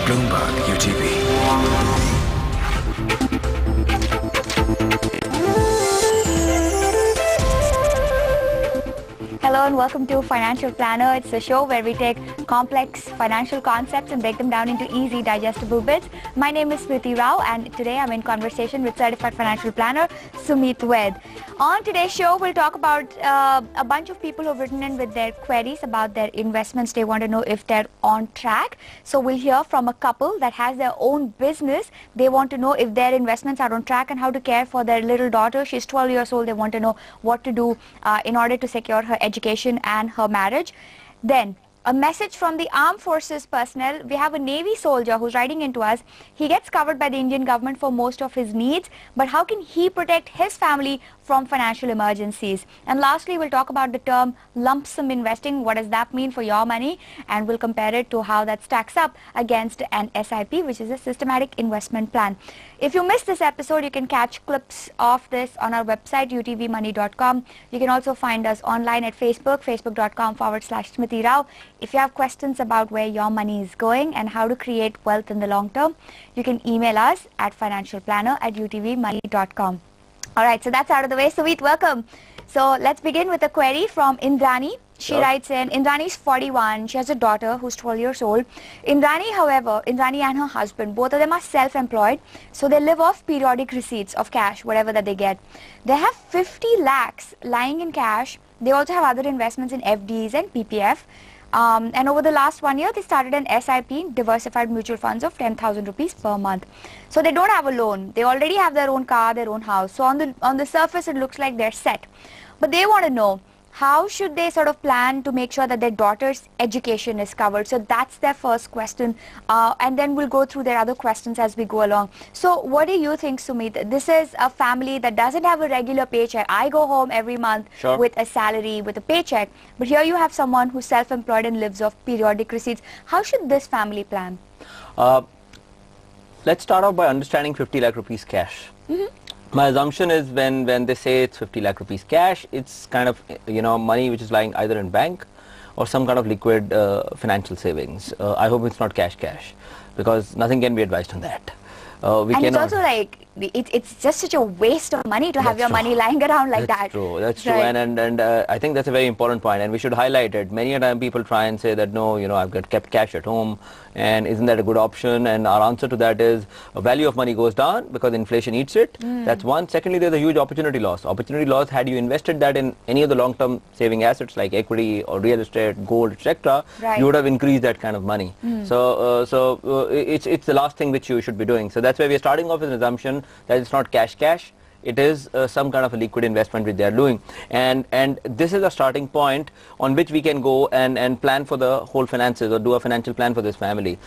Bloomberg UTV. Hello and welcome to Financial Planner. It's the show where we take complex financial concepts and break them down into easy, digestible bits. My name is Smriti Rao and today I'm in conversation with Certified Financial Planner Sumit Ved. On today's show, we'll talk about a bunch of people who've written in with their queries about their investments. They want to know if they're on track. So we'll hear from a couple that has their own business. They want to know if their investments are on track and how to care for their little daughter. She's 12 years old. They want to know what to do in order to secure her education and her marriage. Then a message from the armed forces personnel. We have a Navy soldier who's writing into us. He gets covered by the Indian government for most of his needs, but how can he protect his family from financial emergencies? And lastly, we'll talk about the term lump sum investing. What does that mean for your money? And we'll compare it to how that stacks up against an SIP, which is a systematic investment plan. If you missed this episode, you can catch clips of this on our website, utvmoney.com. You can also find us online at Facebook, facebook.com/Smriti Rao. If you have questions about where your money is going and how to create wealth in the long term, you can email us at financialplanner@utvmoney.com. All right, so that's out of the way. Sweet, welcome. So let's begin with a query from Indrani. She writes in, Indrani is 41. She has a daughter who's 12 years old. Indrani, however, Indrani and her husband, both of them are self-employed. So they live off periodic receipts of cash, whatever that they get. They have 50 lakhs lying in cash. They also have other investments in FDs and PPF. And over the last 1 year, they started an SIP, diversified mutual funds of 10,000 rupees per month. So they don't have a loan. They already have their own car, their own house. So on the surface, it looks like they're set. But they want to know, how should they sort of plan to make sure that their daughter's education is covered? So that's their first question. And then we'll go through their other questions as we go along. So what do you think, Sumit? This is a family that doesn't have a regular paycheck. I go home every month with a salary, with a paycheck. But here you have someone who's self-employed and lives off periodic receipts. How should this family plan? Let's start off by understanding 50 lakh rupees cash. My assumption is when they say it's 50 lakh rupees cash, it's kind of, money which is lying either in bank or some kind of liquid financial savings. I hope it's not cash, because nothing can be advised on that. And it's also like, it's just such a waste of money to have your money lying around like that. That's true. And I think that's a very important point, and we should highlight it. Many a time people try and say that, no, I've got kept cash at home, and isn't that a good option? And our answer to that is, value of money goes down because inflation eats it. That's one. Secondly, there's a huge opportunity loss. Opportunity loss, had you invested that in any of the long-term saving assets like equity or real estate, gold, etc., you would have increased that kind of money. So it's the last thing which you should be doing. So that's why we're starting off with an assumption that it's not cash. It is some kind of a liquid investment which they are doing, and this is a starting point on which we can go and plan for the whole finances or do a financial plan for this family.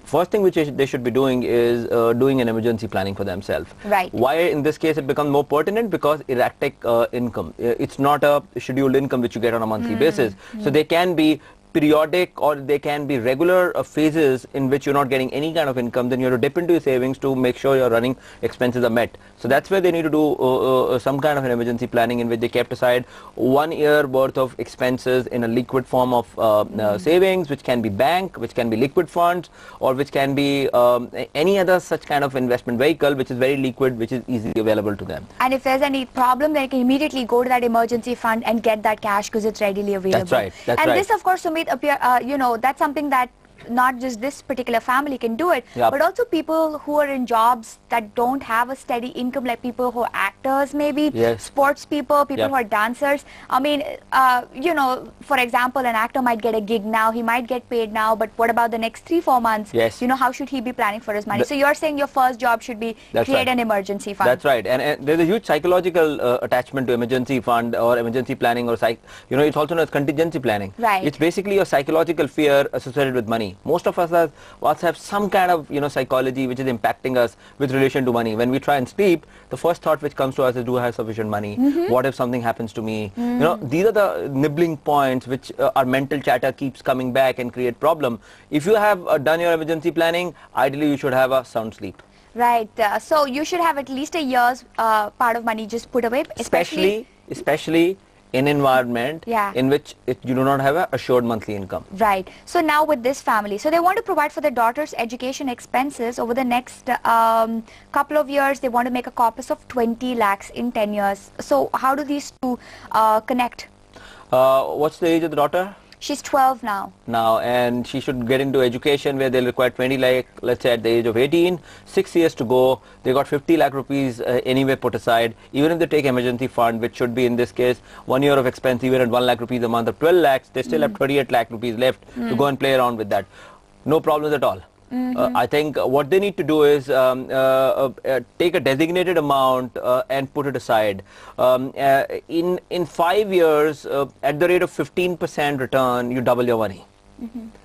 First thing which they should be doing is doing an emergency planning for themselves. Why in this case it becomes more pertinent? Because erratic income, it's not a scheduled income which you get on a monthly basis. So they can be periodic or they can be regular phases in which you're not getting any kind of income. Then you have to dip into your savings to make sure your running expenses are met. So that's where they need to do some kind of an emergency planning in which they kept aside 1 year worth of expenses in a liquid form of savings, which can be bank, which can be liquid funds, or which can be any other such kind of investment vehicle which is very liquid, which is easily available to them. And if there's any problem, they can immediately go to that emergency fund and get that cash because it's readily available. That's right. And this, of course, Sumit, that's something that not just this particular family can do it, but also people who are in jobs that don't have a steady income, like people who are actors, maybe sports people, people who are dancers. I mean, for example, an actor might get a gig now, he might get paid now, but what about the next 3-4 months? How should he be planning for his money? So you're saying your first job should be create an emergency fund. That's right. And there's a huge psychological attachment to emergency fund or emergency planning, or it's also known as contingency planning. It's basically a psychological fear associated with money. Most of us have some kind of psychology which is impacting us with relation to money. When we try and sleep, the first thought which comes to us is, do I have sufficient money? What if something happens to me? These are the nibbling points which our mental chatter keeps coming back and create problem. If you have done your emergency planning, ideally you should have a sound sleep. Right. So you should have at least a year's part of money just put away, especially in environment Yeah. in which you do not have a assured monthly income. Right. So now with this family, so they want to provide for their daughter's education expenses over the next couple of years. They want to make a corpus of 20 lakhs in 10 years. So how do these two connect? What's the age of the daughter? She's 12 now. Now, and she should get into education where they'll require 20 lakh, let's say at the age of 18, 6 years to go. They got 50 lakh rupees anyway put aside. Even if they take emergency fund, which should be in this case 1 year of expense, even at 1 lakh rupees a month of 12 lakhs, they still have 38 lakh rupees left to go and play around with that. No problems at all. I think what they need to do is take a designated amount and put it aside. In 5 years, at the rate of 15% return, you double your money.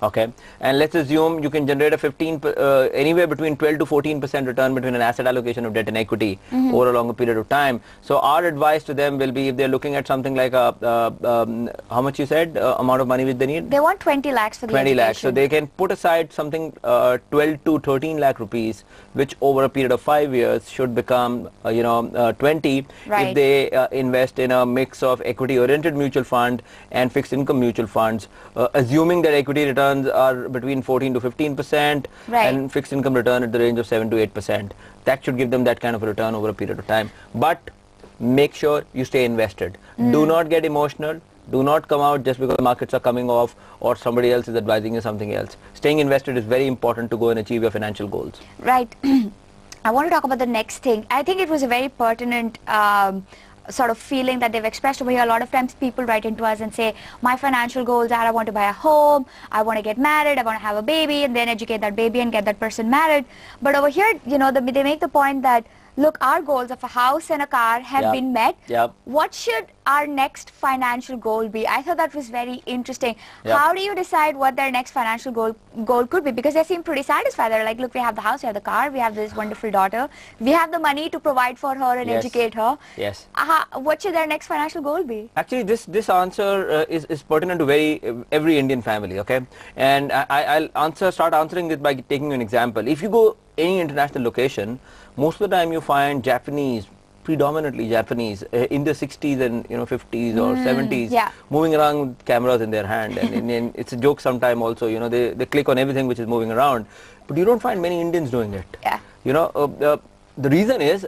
Okay, and let's assume you can generate a anywhere between 12 to 14% return between an asset allocation of debt and equity over a longer period of time. So our advice to them will be, if they're looking at something like how much you said amount of money which they need? They want 20 lakhs for the 20 education. lakhs. So they can put aside something 12 to 13 lakh rupees, which over a period of 5 years should become 20 Right. if they invest in a mix of equity-oriented mutual fund and fixed income mutual funds, assuming that equity returns are between 14 to 15% Right. and fixed income return at the range of 7 to 8%. That should give them that kind of a return over a period of time. But make sure you stay invested. Do not get emotional. Do not come out just because the markets are coming off or somebody else is advising you something else. Staying invested is very important to go and achieve your financial goals. Right. I want to talk about the next thing. I think it was a very pertinent sort of feeling that they've expressed over here. A lot of times people write into us and say, my financial goals are I want to buy a home, I want to get married, I want to have a baby, and then educate that baby and get that person married. But over here, they make the point that, look, our goals of a house and a car have been met. Yep. What should our next financial goal be? I thought that was very interesting. Yep. How do you decide what their next financial goal could be? Because they seem pretty satisfied. They're like, look, we have the house, we have the car, we have this wonderful daughter, we have the money to provide for her and Yes. educate her. Yes. What should their next financial goal be? Actually, this answer is pertinent to every Indian family, okay? And I'll start answering this by taking an example. If you go any international location, most of the time you find Japanese, predominantly Japanese, in the 60s and 50s or 70s, yeah. moving around with cameras in their hand, and it's a joke sometime also. They click on everything which is moving around, but you don't find many Indians doing it. Yeah. The reason is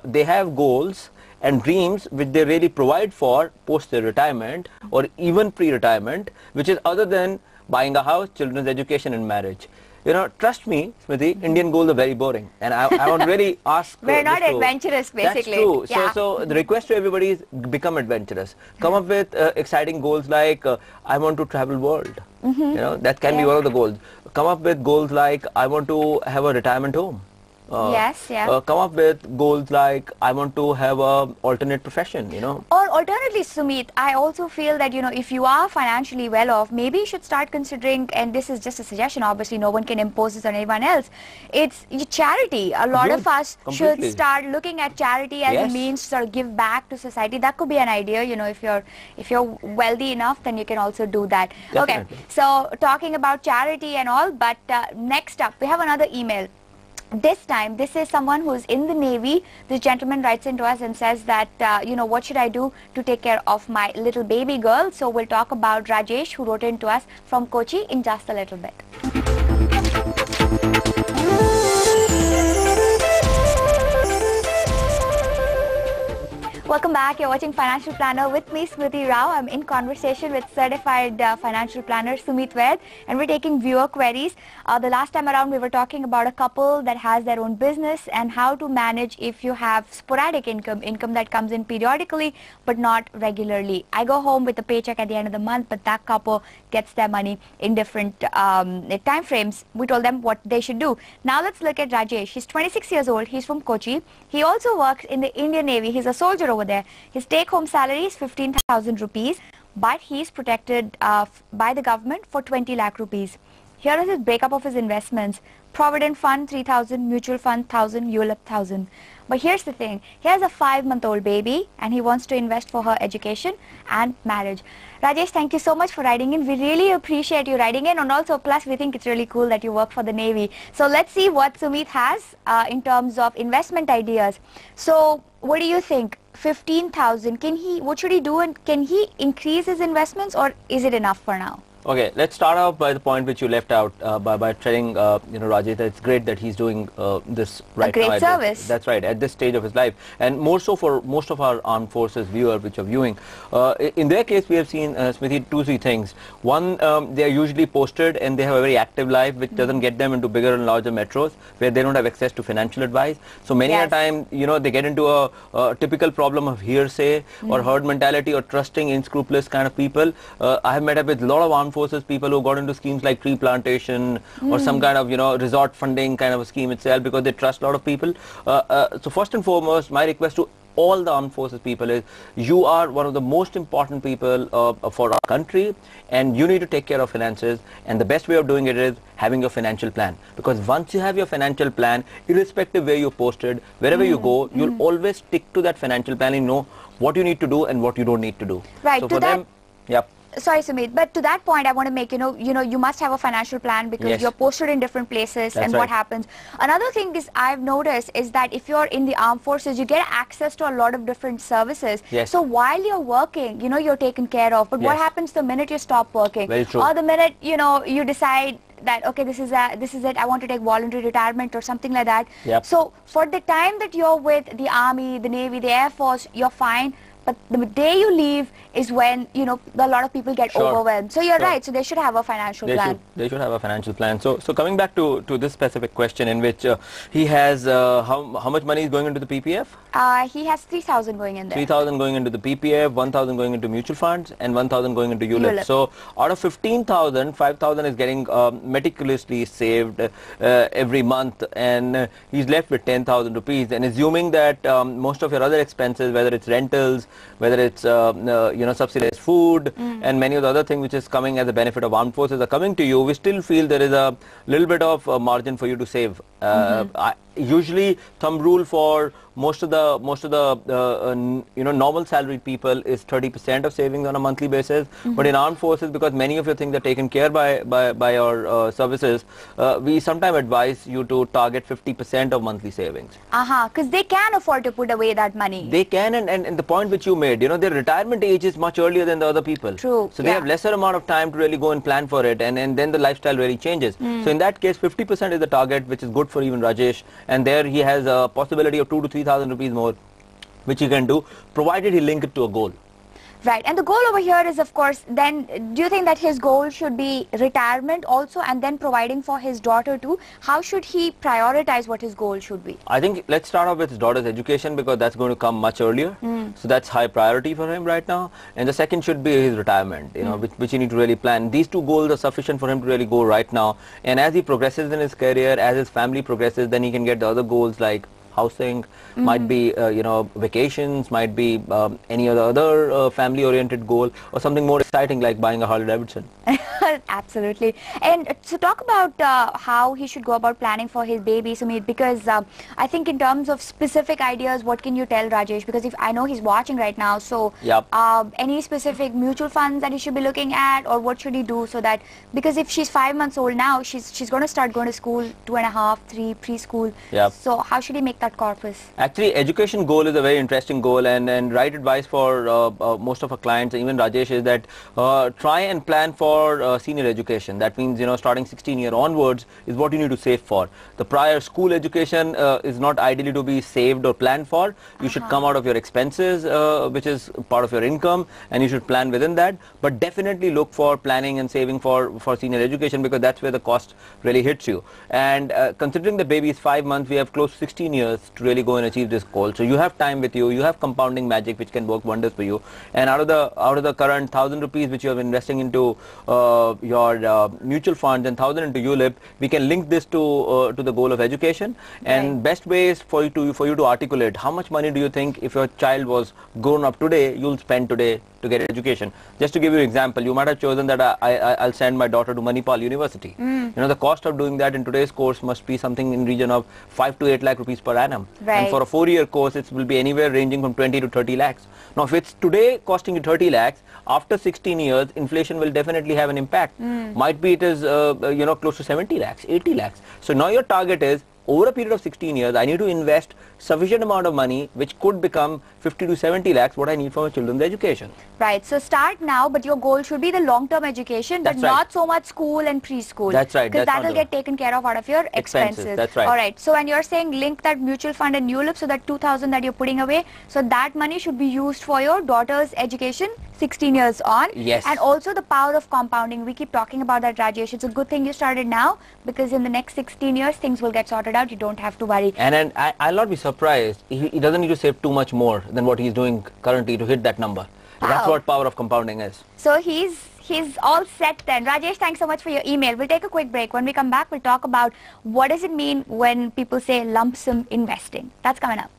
they have goals and dreams which they really provide for post their retirement or even pre-retirement, which is other than buying a house, children's education and marriage. Trust me, Smriti, Indian goals are very boring, and I want to really ask. We're not adventurous, basically. That's true. Yeah. So the request to everybody is become adventurous. Come up with exciting goals like I want to travel world. That can be one of the goals. Come up with goals like I want to have a retirement home. Yes, yeah. Come up with goals like I want to have a alternate profession, Or alternately, Sumit, I also feel that, if you are financially well off, maybe you should start considering, and this is just a suggestion, obviously no one can impose this on anyone else, it's charity. A lot of us Completely. should start looking at charity as Yes. a means to sort of give back to society. That could be an idea, if you're wealthy enough, then you can also do that. Definitely. Okay, so talking about charity and all, but next up, we have another email. This time, this is someone who's in the Navy. This gentleman writes into us and says that, what should I do to take care of my little baby girl? So we'll talk about Rajesh, who wrote into us from Kochi, in just a little bit. Welcome back. You're watching Financial Planner with me, Smriti Rao. I'm in conversation with certified financial planner Sumit Vaid, and we're taking viewer queries. The last time around, we were talking about a couple that has their own business and how to manage if you have sporadic income that comes in periodically but not regularly. I go home with a paycheck at the end of the month, but that couple gets their money in different time frames. We told them what they should do. Now let's look at Rajesh. He's 26 years old. He's from Kochi. He also works in the Indian Navy. He's a soldier over there. His take-home salary is 15,000 rupees, but he's protected by the government for 20 lakh rupees. Here is his breakup of his investments. Provident fund 3,000, mutual fund 1,000, ULIP 1,000. But here's the thing, he has a 5-month-old baby and he wants to invest for her education and marriage. Rajesh, thank you so much for writing in. We really appreciate you writing in, and also plus we think it's really cool that you work for the Navy. So let's see what Sumit has in terms of investment ideas. So what do you think? 15,000, what should he do, and can he increase his investments, or is it enough for now? Okay, let's start off by the point which you left out by telling Rajesh, that it's great that he's doing this right now. A great service. That's right, at this stage of his life, and more so for most of our armed forces viewers which are viewing. In their case, we have seen, Smriti, 2-3 things. One, they are usually posted and they have a very active life which doesn't get them into bigger and larger metros where they don't have access to financial advice. So many a time, they get into a typical problem of hearsay or herd mentality or trusting unscrupulous kind of people. I have met up with a lot of armed forces people who got into schemes like tree plantation or some kind of resort funding kind of a scheme itself because they trust a lot of people. So first and foremost, my request to all the armed forces people is, you are one of the most important people for our country, and you need to take care of finances, and the best way of doing it is having your financial plan, because once you have your financial plan, irrespective where you're posted, wherever you go, you'll always stick to that financial plan and know what you need to do and what you don't need to do. Right. So for them, yep. Sorry, Sumit, but to that point, I want to make, you must have a financial plan because you're posted in different places. That's and right. What happens. Another thing is I've noticed is that if you're in the armed forces, you get access to a lot of different services. Yes. So while you're working, you're taken care of. But what happens the minute you stop working? Very true. Or the minute, you decide that, okay, this is it, I want to take voluntary retirement or something like that. Yep. So for the time that you're with the Army, the Navy, the Air Force, you're fine. But the day you leave is when, a lot of people get overwhelmed. So you're right. So they should have a financial plan. They should have a financial plan. So coming back to this specific question in which he has, how much money is going into the PPF? He has 3,000 going in there. 3,000 going into the PPF, 1,000 going into mutual funds, and 1,000 going into ULIP. So out of 15,000, 5,000 is getting meticulously saved every month, and he's left with 10,000 rupees. And assuming that most of your other expenses, whether it's rentals, whether it's subsidized food and many of the other things which is coming as a benefit of armed forces are coming to you, we still feel there is a little bit of margin for you to save. Usually thumb rule for most of the normal salaried people is 30% of savings on a monthly basis. But in armed forces, because many of your things are taken care by your services, we sometimes advise you to target 50% of monthly savings. Because they can afford to put away that money. They can, and the point which you made, their retirement age is much earlier than the other people. True. So they have lesser amount of time to really go and plan for it, and then the lifestyle really changes. So in that case, 50% is the target, which is good for even Rajesh, and there he has a possibility of 2,000 to 3,000 rupees more, which he can do, provided he link it to a goal. Right, and the goal over here is, of course, then do you think that his goal should be retirement also and then providing for his daughter too? How should he prioritize what his goal should be? I think let's start off with his daughter's education, because that's going to come much earlier. So that's high priority for him right now. And the second should be his retirement, which you need to really plan. These two goals are sufficient for him to really go right now. And as he progresses in his career, as his family progresses, then he can get the other goals like housing, might be vacations, might be any other family-oriented goal, or something more exciting like buying a Harley Davidson. Absolutely. And so talk about how he should go about planning for his baby, Sumit, because I think in terms of specific ideas, what can you tell Rajesh? Because if I know he's watching right now, so any specific mutual funds that he should be looking at, or what should he do so that, because if she's 5 months old now, she's going to start going to school, 2.5, 3, preschool. So how should he make that corpus? Actually, education goal is a very interesting goal, and right advice for most of our clients, even Rajesh, is that try and plan for senior education. That means, starting 16 year onwards is what you need to save for. The prior school education is not ideally to be saved or planned for. You should come out of your expenses, which is part of your income, and you should plan within that. But definitely look for planning and saving for senior education, because that's where the cost really hits you. And considering the baby is 5 months, we have close to 16 years to really go and achieve this goal. So you have time with you, you have compounding magic which can work wonders for you. And out of the current 1,000 rupees which you are investing into your mutual funds and 1,000 into ULIP, we can link this to the goal of education. And best way is for you to articulate how much money do you think, if your child was grown up today, you'll spend today to get education. Just to give you an example, you might have chosen that I'll send my daughter to Manipal University. You know, the cost of doing that in today's course must be something in region of 5 to 8 lakh rupees per annum. And for a 4-year course, it will be anywhere ranging from 20 to 30 lakhs. Now, if it's today costing you 30 lakhs, after 16 years, inflation will definitely have an impact. Might be it is, you know, close to 70 lakhs, 80 lakhs. So now your target is, over a period of 16 years, I need to invest sufficient amount of money which could become 50 to 70 lakhs what I need for my children's education. Right. So start now, but your goal should be the long-term education, but not so much school and preschool. That's right. Because that will get taken care of out of your expenses. That's right. All right. So when you're saying link that mutual fund and ULIP, so that 2,000 that you're putting away, so that money should be used for your daughter's education 16 years on. Yes. And also the power of compounding. We keep talking about that, Rajesh. It's a good thing you started now, because in the next 16 years, things will get sorted out. You don't have to worry. And I'll not be surprised. He doesn't need to save too much more than what he's doing currently to hit that number. Wow. That's what power of compounding is. So he's all set then. Rajesh, thanks so much for your email. We'll take a quick break. When we come back, we'll talk about what does it mean when people say lump sum investing. That's coming up.